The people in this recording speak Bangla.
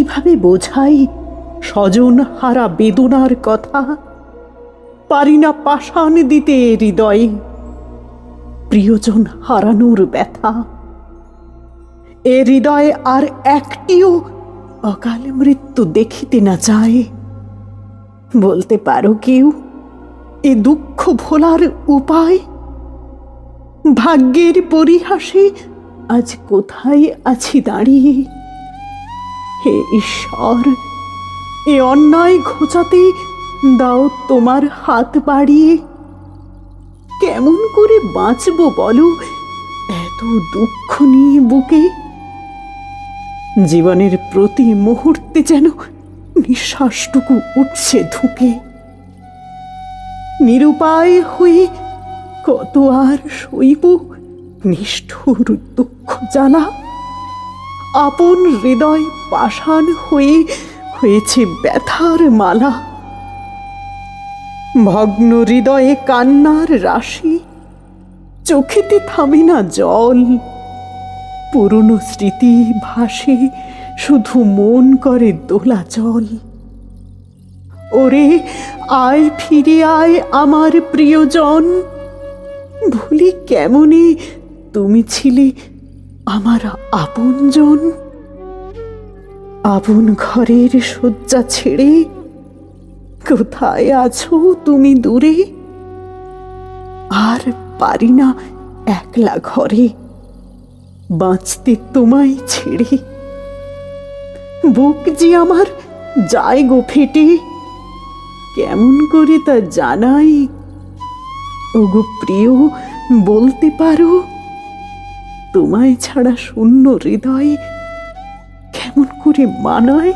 কিভাবে বোঝাই স্বজন হারা বেদনার কথা, পারি না পাষাণ দিতে হৃদয়ে প্রিয়জন হারানোর ব্যথা। এ হৃদয়ে আর একটিও অকাল মৃত্যু দেখিতে না চায়। বলতে পারো কেউ এ দুঃখ ভোলার উপায়? ভাগ্যের পরিহাসে আজ কোথায় আছি দাঁড়িয়ে? হে ঈশ্বর, এ অন্যায় ঘোচাতে দাও তোমার হাত বাড়িয়ে। কেমন করে বাঁচব বলো এত দুঃখ নিয়ে বুকে? জীবনের প্রতি মুহূর্তে যেন নিঃশ্বাসটুকু উঠছে ধুকে। নিরুপায় হয়ে কত আর সইব নিষ্ঠুর দুঃখ জ্বালা। আপন হৃদয় পাষাণ হয়ে হয়েছে ব্যথার মালা। ভগ্ন হৃদয়ে কান্নার রাশি, চোখেতে থামে না জল। পুরনো স্মৃতি ভাসে, শুধু মন করে দোলাচল। ওরে আয় ফিরে আয় আমার প্রিয়জন, ভুলি কেমনে তুমি ছিলে আমার আপনজন। আপন ঘরের শয্যা ছেড়ে কোথায় আছো তুমি দূরে? আর পারি না একলা ঘরে বাঁচতে তোমায় ছেড়ে। বুক যে আমার যায় গো ফেটে, কেমন করে তা জানাই। ওগো প্রিয়, বলতে পারো তোমায় ছাড়া শূন্য হৃদয় কেমন করে মানায়?